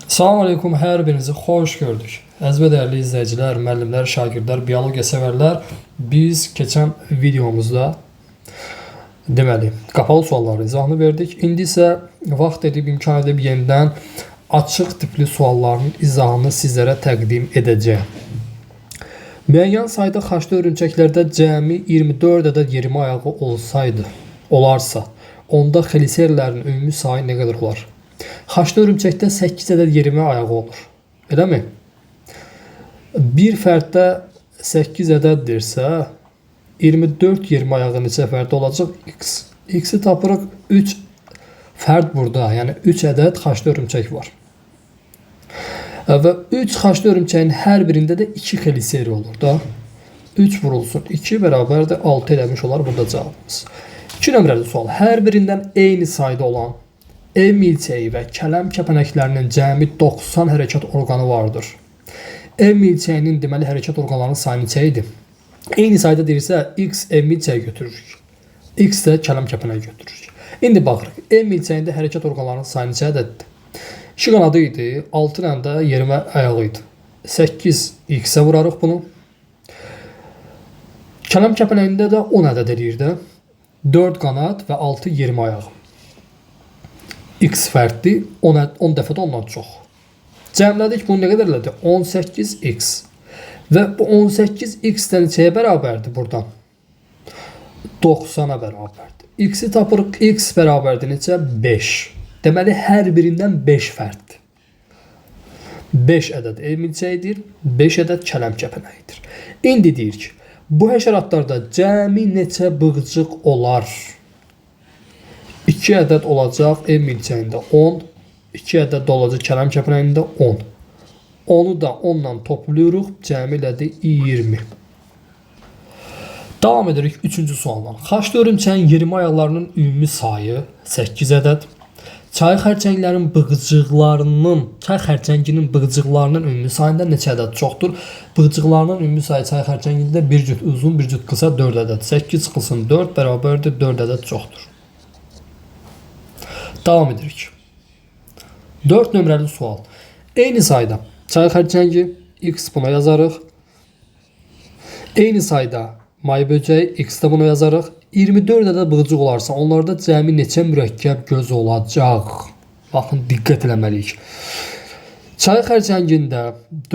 Salam aleykum, hər birinizi xoş gördük. Əziz və dəyərli izləyicilər, müəllimlər, şagirdlər, biologiya sevərlər, biz keçən videomuzda deməli, qapalı sualların izahını verdik. İndi isə vaxt edib, imkan edib yenidən açıq tipli sualların izahını sizlərə təqdim edəcəyim. Müəyyən sayda xaçlı örümçəklərdə cəmi 24 ədəd yerimi ayağı olarsa, onda xeliserlərin ümumi sayı nə qədər olar? Xaçlı örümçəkdə 8 ədəd yerimi ayağı olur. Elə mi? Bir fərddə 8 ədəddirsə, 24 yerimi ayağı neçə fərdə olacaq? X. X-i tapırıq 3 fərd burada, yəni 3 ədəd xaçlı örümçək var. Və 3 xaçlı örümçəyin hər birində də 2 xeliseri olur da. 3 vurulsun 2 bərabərdir 6 eləmiş olar burada cavabımız. 2 nömrəli sual. Hər birindən eyni sayda olan ev milçəyi və kələm kəpənəklərinin cəmi 90 hərəkət orqanı vardır. Ev milçəyinin deməli hərəkət orqanlarının sayı neçəydi? Eyni sayda deyirsə X ev milçəyi götürürük. X də kələm kəpənəyi götürürük. İndi baxırıq. Ev milçəyində hərəkət orqanlarının sayı neçə ədəddir? 2 qanadı idi, 6 dənə də yerimə ayağı idi. 8 X-ə vurarıq bunu. Kələm kəpənəyində də 10 ədəd eləyir də. 4 qanad və 6 yerimə ayağı. X fərdli 10 dəfə də ondan çox. Cəmlədik bunu nə qədər elədi? 18x. Və bu 18x-dən neçəyə bərabərdir buradan? 90-a bərabərdir. X-i tapırıq. X bərabərdir neçə? 5. Deməli hər birindən 5 fərddir. 5 ədəd ev milçəyidir, 5 ədəd kələm kəpənəyidir. İndi deyir ki, bu həşəratlarda cəmi neçə bığcıq olar? 2 ədəd olacaq ev milçəyində 10, 2 ədəd də olacaq kələm kəpənəyində 10. Onu da 10 ilə toplayırıq, cəmi elədi 20. Davam edirik 3-cü sualdan. Xaçlı örümçəyin yerimi ayaqlarının ümumi sayı 8 ədəd. Çay xərçənginin bığcıqlarının ümumi sayından neçə ədəd çoxdur? Bığcıqlarının ümumi sayı çay xərçəngində bir cüt uzun, bir cüt qısa 4 ədəd. 8 çıxılsın 4 bərabərdir 4 ədəd çoxdur. Davam edirik. 4 nömrəli sual. Eyni sayda çay xərçəngi X buna yazarıq. Eyni sayda may böcəyi X də buna yazarıq. 24 ədəd bığcıq olarsa, onlarda cəmi neçə mürəkkəb göz olacaq? Baxın, diqqət eləməliyik. Çay xərçəngində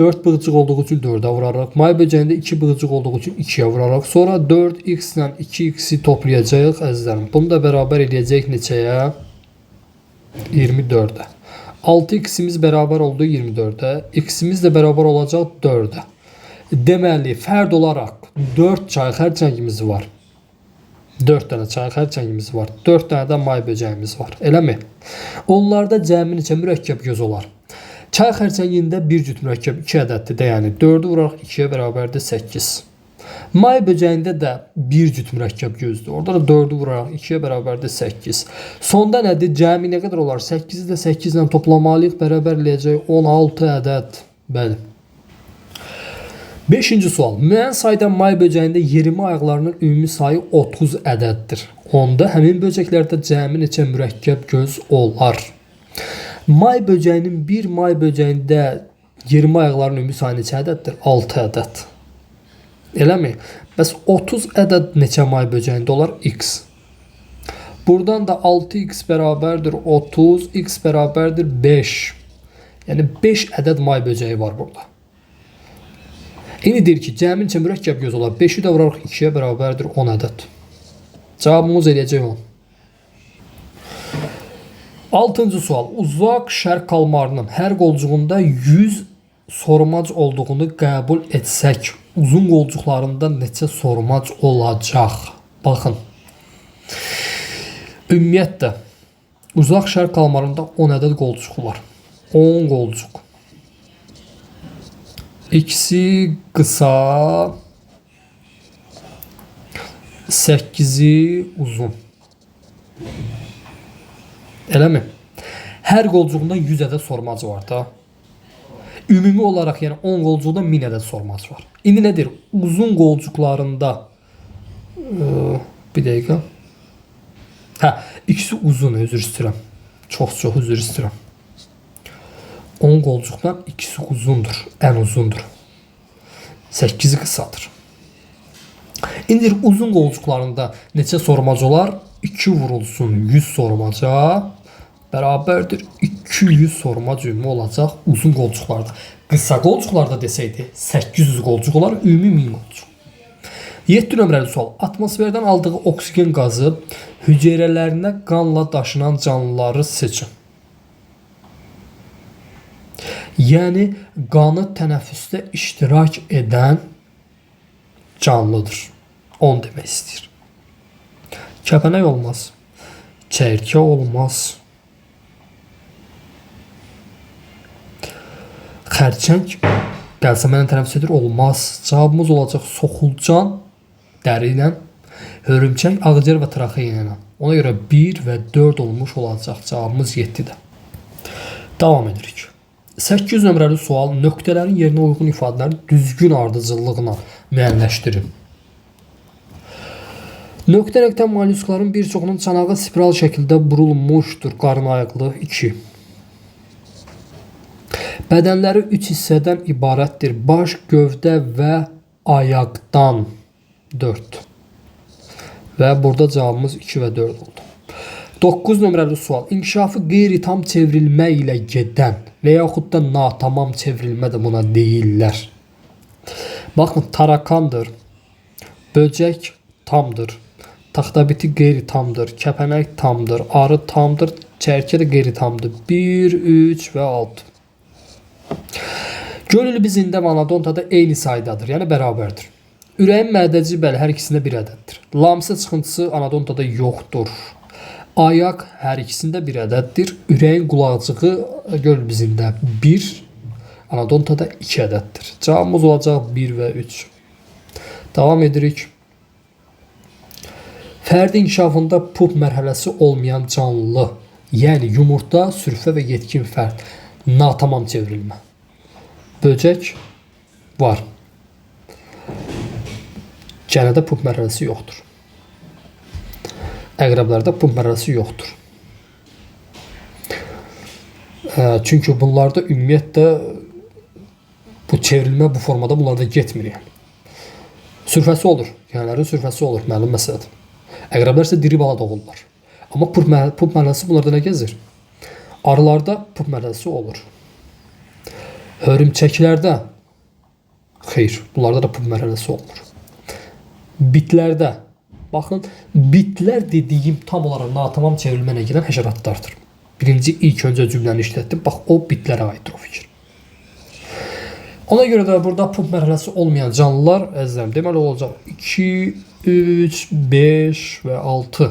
4 bığcıq olduğu üçün 4-ə vurarıq. May böcəyində 2 bığcıq olduğu üçün 2-yə vurarıq. Sonra 4x ilə 2x-i toplayacağıq, əzizlərim. Bunu da bərabər eləyəcək neçəyə? 24-ə. 6x-imiz bərabər oldu 24-ə. X-imiz də bərabər olacaq 4-ə. Deməli, fərd olaraq 4 çay xərçəngimiz var. 4 dənə çay xərçəngimiz var. 4 dənə də may böcəyimiz var. Eləmi? Onlarda cəmi neçə mürəkkəb göz olar? Çay xərçəngində bir cüt mürəkkəb 2 ədəddir. Yəni 4-ü vuraraq 2-yə bərabərdir 8. May böcəyində də bir cüt mürəkkəb gözdür. Orada da 4-ü vuraraq 2-yə bərabərdir 8. Sonda nədir? Cəmi nə qədər olar? 8-i də 8 ilə toplamalıyıq. Bərabər eləyəcək 16 ədəd. Bəli. 5-ci sual. Müəyyən sayda may böcəyində yerimi ayaqlarının ümumi sayı 30 ədəddir. Onda həmin böcəklərdə cəmi neçə mürəkkəb göz olar? May böcəyinin bir may böcəyində yerimi ayaqlarının ümumi sayı neçə ədəddir? 6 ədəd. Eləmi? Bəs 30 ədəd neçə may böcəyində olar? X. Buradan da 6x bərabərdir 30, x bərabərdir 5. Yəni 5 ədəd may böcəyi var burada. İndi deyir ki, cəmi neçə mürəkkəb göz olar? 5-i də vurarıq 2-yə bərabərdir 10 ədəd. Cavabımız eləyəcək 10. 6-cı sual. Uzaq şərq kalmarının hər qolcuğunda 100 sormac olduğunu qəbul etsək, uzun qolcuqlarında neçə sormac olacaq? Baxın. Ümumiyyətlə, uzaq şərq kalmarında 10 ədəd qolcuq var. 10 qolcuq. İkisi qısa, 8-i uzun. Eləmi? Hər qolcuğunda 100 ədəd sormacı var da. Ümumi olaraq, yəni 10 qolcuqda 1000 ədəd sormacı var. İndi nədir? Uzun qolcuqlarında bir dəqiqə. İkisi uzun, üzr istəyirəm. Çox üzr istəyirəm. 10 qolcuqdan ikisi uzundur, ən uzundur. 8-i qısadır. İndi uzun qolcuqlarında neçə sormac olar? 2 vurulsun 100 sormaca bərabərdir 200 sormac ümumi olacaq uzun qolcuqlarda. Qısa qolcuqlarda desəydi 800 qolcuq olar, ümumi 1000 qolcuq. 7 nömrəli sual. Atmosferdən aldığı oksigen qazı hüceyrələrinə qanla daşınan canlıları seçin. Yəni qanı tənəffüsdə iştirak edən canlıdır. Onu demək istəyir. Kəpənək olmaz. Çəyirkə olmaz. Xərçəng qəlsəmənlə tənəffüs edir, olmaz. Cavabımız olacaq soxulcan dəri ilə, hörümçək, ağciyər və traxeya ilə. Ona görə 1 və 4 olmuş olacaq. Cavabımız 7-dir. Davam edirik. 8 nömrəli sual nöqtələrin yerinə uyğun ifadələrin düzgün ardıcıllıqla müəyyənləşdirin. Nöqtə mollyuskların bir çoxunun çanağı spiral şəkildə burulmuşdur. Qarın ayaqlı 2. Bədənləri 3 hissədən ibarətdir. Baş, gövdə və ayaqdan 4. Və burada cavabımız 2 və 4 oldu. 9 nömrəli sual. İnkişafı qeyri-tam çevrilmə ilə gedən və yaxud da natamam çevrilmə də buna deyirlər. Baxın, tarakandır, böcək tamdır, taxtabiti qeyri-tamdır, kəpənək tamdır, arı tamdır, çərkə də qeyri-tamdır. 1, 3 və 6. Göl ilbizində və anadontada eyni saydadır, yəni bərabərdir. Ürəyin mədəci bəli, hər ikisində bir ədəddir. Lamsə çıxıntısı anadontada yoxdur. Ayaq hər ikisində bir ədəddir. Ürəyin qulaqcığı göl ilbizində 1, anadontada 2 ədəddir. Cavabımız olacaq 1 və 3. Davam edirik. Fərdi inkişafında pup mərhələsi olmayan canlı, yəni yumurta, sürfə və yetkin fərd, natamam çevrilmə. Böcək var. Cənədə pup mərhələsi yoxdur. Əqrəblərdə pup mərhələsi yoxdur. Çünki bunlarda ümumiyyətlə bu çevrilmə bu formada bunlarda getmir. Sürfəsi olur. Yənələrin sürfəsi olur. Məlum məsələdir. Əqrəblər isə diri bala doğulurlar. Amma pup mərhələsi bunlarda nə gəzir? Arılarda pup mərhələsi olur. Hörümçəklərdə xeyr, bunlarda da pup mərhələsi olmur. Bitlərdə, baxın, bitlər dediyim tam olaraq natamam çevrilmənə gedən həşəratlardır. Birinci ilk öncə cümləni işlətdim. Bax, o bitlərə aiddir o fikir. Ona görə də burada pup mərhələsi olmayan canlılar, əzizlərim, deməli olacaq 2, 3, 5 və 6.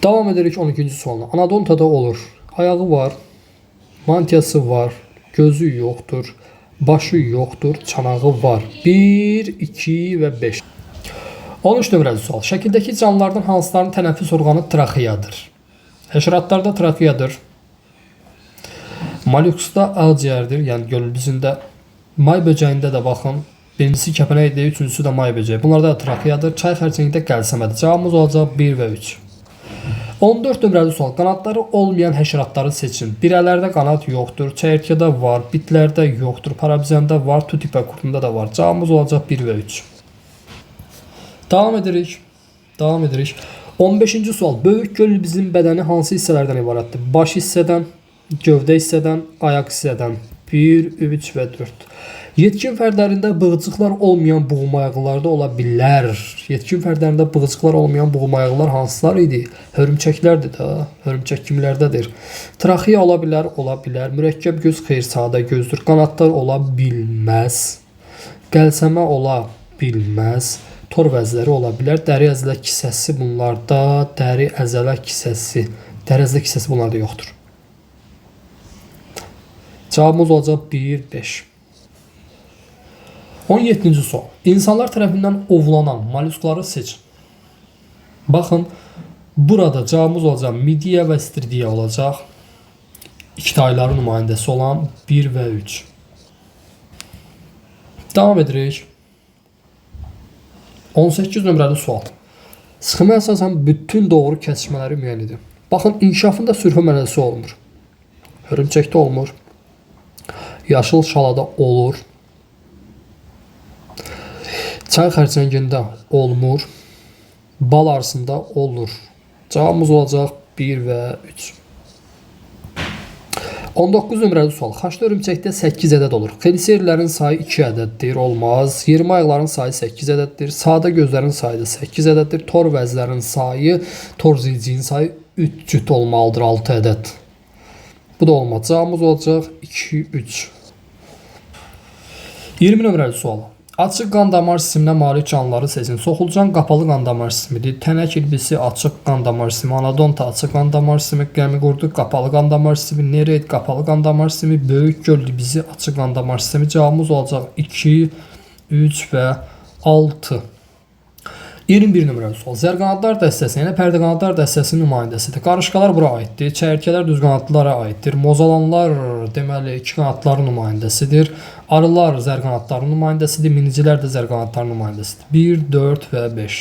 Davam edirik 12-ci sualına. Anadontada olur. Ayağı var, mantiyası var, gözü yoxdur, başı yoxdur, çanağı var. 1, 2 və 5. 13 nömrəli sual. Şəkildəki canlılardan hansılarının tənəffüs orqanı traxeyadır? Həşəratlarda traxeyadır. Mollyuskda ağciyərdir, yəni göl ilbizində. May böcəyində də baxın. Birincisi kəpənəkdir, üçüncüsü də may böcəyi. Bunlarda da traxeyadır. Çay xərçəngdə qəlsəmədir. Cavabımız olacaq 1 və 3. 14 nömrəli sual. Qanadları olmayan həşəratları seçin. Birələrdə qanad yoxdur, çəyirkədə var, bitlərdə yoxdur, parabizəndə var, tutipə qurtunda da var. Cavabımız olacaq 1 və 3. Davam edirik. 15-ci sual. Böyük göl ilbizinin bədəni hansı hissələrdən ibarətdir? Baş hissədən, gövdə hissədən, ayaq hissədən. 1, 3 və 4. Yetkin fərdlərində bığcıqlar olmayan boğumayaqlarda ola bilər. Yetkin fərdlərində bığcıqlar olmayan boğumayaqlar hansılar idi? Hörümçəklərdir də. Hörümçək kimlərdədir? Traxeya ola bilər, ola bilər. Mürəkkəb göz xeyr, sadə gözdür. Qanadlar ola bilməz. Qəlsəmə ola bilməz. Tor vəzləri ola bilər. Dəri əzələk kisəsi bunlarda. Dəri əzələk kisəsi. Dəri əzələk kisəsi bunlarda yoxdur. Cavabımız olacaq 1, 5. 17-ci sual. İnsanlar tərəfindən ovlanan mollyuskları seçin. Baxın, burada cavabımız olacaq midye və istiridye olacaq. İktayların nümayəndəsi olan 1 və 3. Davam edirik. 18 nömrəli sual. Sıxıma əsasən bütün doğru kəsişmələri müəyyən edin. Baxın, inkişafında sürfə mərhələsi olmur. Hörümçəkdə olmur. Yaşıl şalada olur. Çay xərçəngində olmur. Bal arısında olur. Cavabımız olacaq 1 və 3. 19 nömrəli sual. Xaçlı hörümçəkdə 8 ədəd olur. Xeliserilərin sayı 2 ədəddir. Olmaz. Yermə ayıqların sayı 8 ədəddir. Sadə gözlərin sayı da 8 ədəddir. Tor vəzlərin sayı, tor zilciyin sayı 3 cüt olmalıdır. 6 ədəd. Bu da olmaz. Cavabımız olacaq 2, 3. 20 nömrəli sual. Açıq qan damar sisteminə malik canlıları seçin. Soxulcan qapalı qan damar sistemidir. Tənək ilbisi açıq qan damar sistemi, anadonta açıq qan damar sistemi, gəmiqurdu qapalı qan damar sistemi, nereid qapalı qan damar sistemi, böyük göl ilbisi açıq qan damar sistemi. Cavabımız olacaq 2, 3 və 6. 21 nömrəli sual. Zərqanadlar dəstəsi, yəni pərdəqanadlar dəstəsinin nümayəndəsidir. Qarışqalar bura aiddir. Çəyirkələr düzqanadlılara aiddir. Mozalanlar deməli iki qanadların nümayəndəsidir. Arılar zərqanadların nümayəndəsidir. Minicilər də zərqanadların nümayəndəsidir. 1, 4 və 5.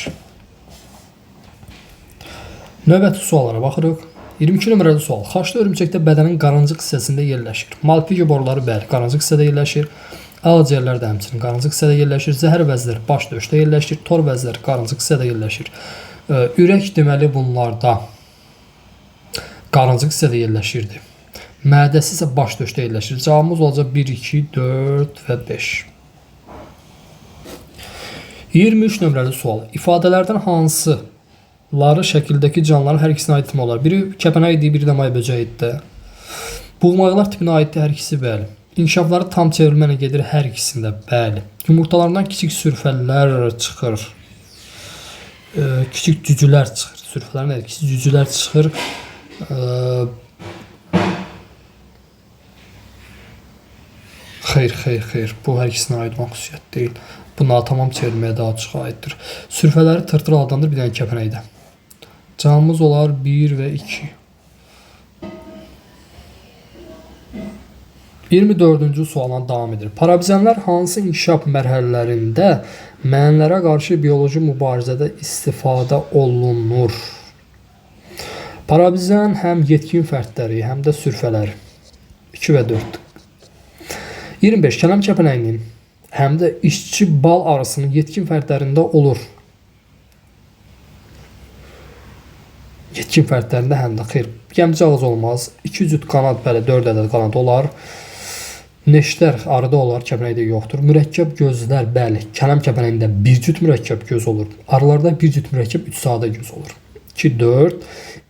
Növbəti suallara baxırıq. 22 nömrəli sual. Xaçlı hörümçəkdə bədənin qarıncıq hissəsində yerləşir. Malpighi boruları bəli, qarıncıq hissədə yerləşir. Ağciyərlər də həmçinin qarıncıq hissədə yerləşir. Zəhər vəzləri baş döşdə yerləşir. Tor vəzləri qarıncıq hissədə yerləşir. Ürək deməli bunlarda qarıncıq hissədə yerləşirdi. Mədəsi isə baş döşdə yerləşir. Cavabımız olacaq 1, 2, 4 və 5. 23 nömrəli sual. İfadələrdən hansıları şəkildəki canlıların hər ikisinə aid olar? Biri kəpənəkdir, biri də may böcəyidir. Buğmayğılar tipinə aiddir hər ikisi, bəli. İnkişafları tam çevrilmə ilə gedir hər ikisində, bəli. Yumurtalarından kiçik sürfələr çıxır. Kiçik cücülər çıxır. Sürfələrin hər ikisi cücülər çıxır. Xeyr. Bu hər ikisinə aid olan xüsusiyyət deyil. Bu natamam çevrilməyə daha çox aiddir. Sürfələri tırtır adlandır, bir dənə kəpənəkdə. Cavabımız olar 1 və 2. 24-cü sualdan davam edir. Parabizənlər hansı inkişaf mərhələlərində mənlərə qarşı bioloji mübarizədə istifadə olunur? Parabizən həm yetkin fərdləri, həm də sürfələri. 2 və 4. 25. Kələm kəpənəyinin həm də işçi bal arısının yetkin fərdlərində olur. Yetkin fərdlərində həm də xeyr. Gəmci ağız olmaz. 2 cüt qanad, bəli 4 ədəd qanad olar. Neştər arıda olar, kəpənəkdə yoxdur. Mürəkkəb gözlər, bəli, kələm kəpənəyində 1 cüt mürəkkəb göz olur. Arılarda 1 cüt mürəkkəb 3 sadə göz olur. 2, 4.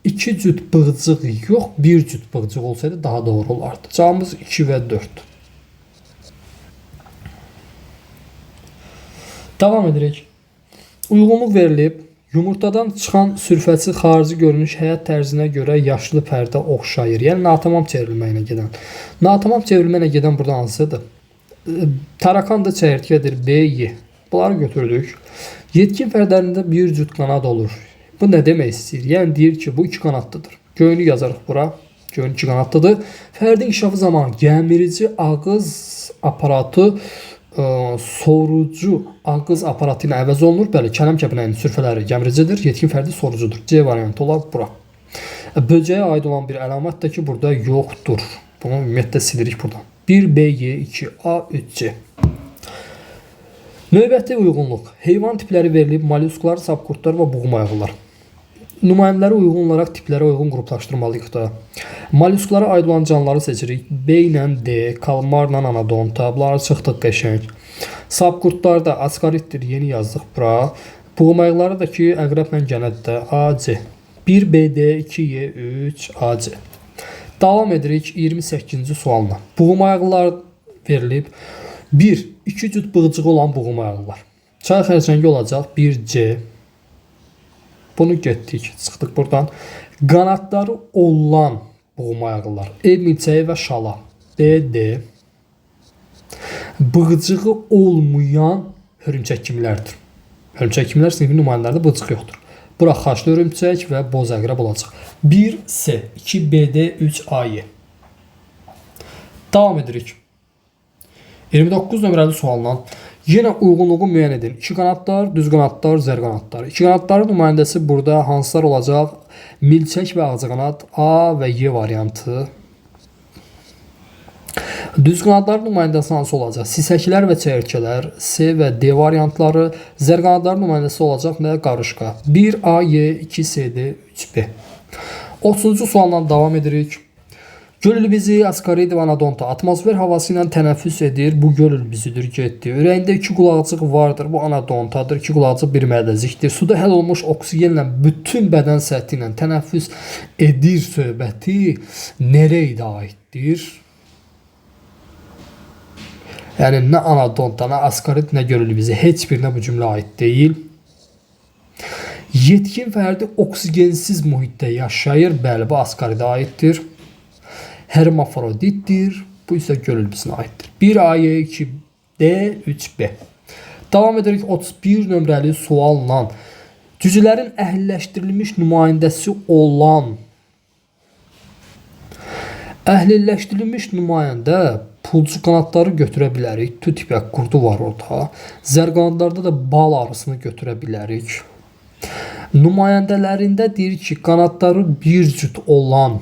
2 cüt bığcıq yox, 1 cüt bığcıq olsaydı daha doğru olardı. Cavabımız 2 və 4. Davam edirik. Uyğunluq verilib. Yumurtadan çıxan sürfəçi xarici görünüş həyat tərzinə görə yaşlı pərdə oxşayır. Yəni natamam çevrilməyinə gedən. Natamam çevrilməyinə gedən burada hansıdır? Tarakan da çəyirtkədir. B, Y. Bunları götürdük. Yetkin fərdlərində 1 cüt qanad olur. Bu nə demək istəyir? Yəni deyir ki, bu 2 qanadlıdır. Göyünü yazarıq bura. Göyün 2 qanadlıdır. Fərdin inkişafı zamanı gəmirici ağız aparatı sorucu ağız aparatı ilə əvəz olunur. Bəli, kələm kəpənəyinin sürfələri gəmiricidir, yetkin fərdi sorucudur. C variantı olar bura. Böcəyə aid olan bir əlamət də ki, burada yoxdur. Bunu ümumiyyətlə silirik buradan. 1, B, Y, 2, A, 3, C. Növbəti uyğunluq. Heyvan tipləri verilib, mollyusklar, sapqurtlar və buğmayğılar. Nümayəndələri uyğun olaraq tiplərə uyğun qruplaşdırmalıyıq da. Mollyusklara aid olan canlıları seçirik. B ilə D, kalmarla anadonta, bunları çıxdıq qəşəng. Sapqurtlar da askaritdir, yeni yazdıq bura. Buğmayğıları da ki, əqrəblə gənəddə A, C. 1, B, D, 2, Y, 3, A, C. Davam edirik 28-ci sualına. Buğmayğılar verilib. 1, 2 cüt bığcığı olan buğmayğılar. Çay xərçəngi olacaq 1, C. Bunu getdik, çıxdıq buradan. Qanadları olan buğmayğılar. Ev milçəyi və şala. B, D. Bığcığı olmayan hörümçək kimlərdir? Hörümçək kimlər sinifin nümayəndələrində bığcıq yoxdur. Bura xaçlı hörümçək və boz əqrəb olacaq. 1, C, 2, B, D, 3, A, Y. Davam edirik. 29 nömrəli sualdan. Yenə uyğunluğu müəyyən edin. 2 qanadlar, düz qanadlar, zər qanadlar. 2 qanadların nümayəndəsi burada hansılar olacaq? Milçək və ağcaqanad A və Y variantı. Düz qanadların nümayəndəsi hansı olacaq? Sisəklər və çəyirtkələr, C və D variantları. Zər qanadların nümayəndəsi olacaq nə? Qarışqa. 1A, Y, 2CD, 3B. 30-cu sualdan davam edirik. Göl ilbizi Ascarid anodonta atmosfer havası ilə tənəffüs edir. Bu göl ilbizidir, getdi. Ürəyində 2 qulaqcıq vardır. Bu anodontadır. 2 qulaqcıq bir mədəzikdir. Suda həll olmuş oksigenlə bütün bədən səthi ilə tənəffüs edir söhbəti nereye aiddir? Yəni nə anodonta, nə Ascarid, nə göl ilbizi heç birinə bu cümlə aid deyil. Yetkin fərdi oksigensiz mühitdə yaşayır. Bəli, bu Ascaridə aiddir. Hermafroditdir. Bu isə göl ilbisinə aiddir. 1A, 2D, 3B. Davam edirik 31 nömrəli sualla. Cüzülərin əhliləşdirilmiş nümayəndəsi olan əhliləşdirilmiş nümayəndə pulcu qanadları götürə bilərik. Tütipək qurdu var orada. Zər qanadlarda da bal arısını götürə bilərik. Nümayəndələrində deyir ki, qanadları bir cüt olan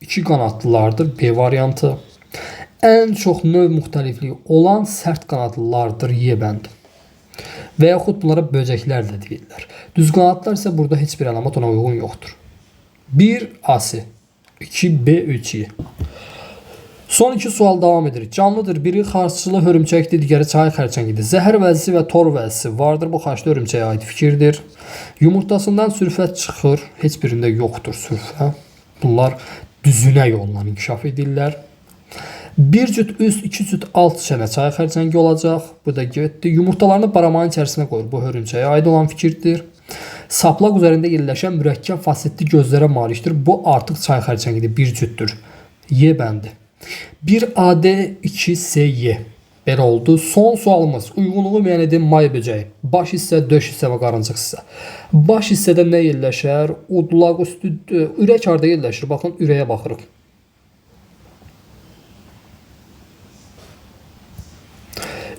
2 qanadlılardır, B variantı. Ən çox növ müxtəlifliyi olan sərt qanadlılardır, Y bəndi. Və yaxud bunlara böcəklər də deyirlər. Düz qanadlar isə burada heç bir əlamat ona uyğun yoxdur. 1 A-si, 2B, 3-i. Son 2 sual davam edir. Canlıdır. Biri xaççılı hörümçəkdir, digəri çay xərçəngidir. Zəhər vəzisi və tor vəzisi vardır. Bu xaçlı hörümçəyə aid fikirdir. Yumurtasından sülfət çıxır. Heç birində yoxdur sülfə. Bunlar düzünə yolla inkişaf edirlər. Bir cüt üst, 2 cüt alt çənə çay xərçəngi olacaq. Bu da getdi. Yumurtalarını baramanın içərisinə qoyur. Bu hörümçəyə aid olan fikirdir. Saplaq üzərində yerləşən mürəkkəb fasetli gözlərə malikdir. Bu artıq çay xərçəngidir. Bir cütdür. Y bəndi. 1 AD, 2 SY. Belə oldu. Son sualımız uyğunluğu müəyyən edin may böcəyi. Baş hissə, döş hissə və qarıncıq hissə. Baş hissədə nə yerləşər? Udlaq üstü, ürək harda yerləşir? Baxın, ürəyə baxırıq.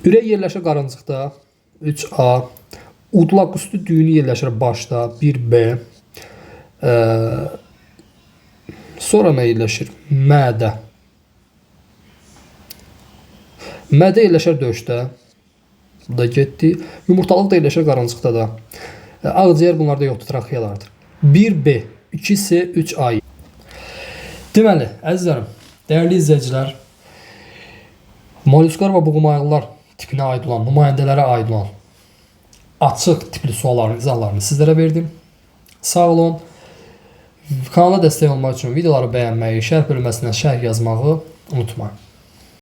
Ürək yerləşir qarıncıqda. 3A. Udlaq üstü düyünü yerləşir başda. 1B. Sonra nə yerləşir? Mədə. Mədə yerləşər döşdə. Bu da getdi. Yumurtalıq da yerləşər qarıncıqda da. Ağciyər bunlarda yoxdur, traxeyalardır. 1B, 2C, 3A. Deməli, əzizlərim, dəyərli izləyicilər, mollusklar və boğumaylılar tipinə aid olan, nümayəndələrə aid olan açıq tipli sualların izahlarını sizlərə verdim. Sağ olun. Kanala dəstək olmaq üçün videoları bəyənməyi, şərh bölməsindən şərh yazmağı unutmayın.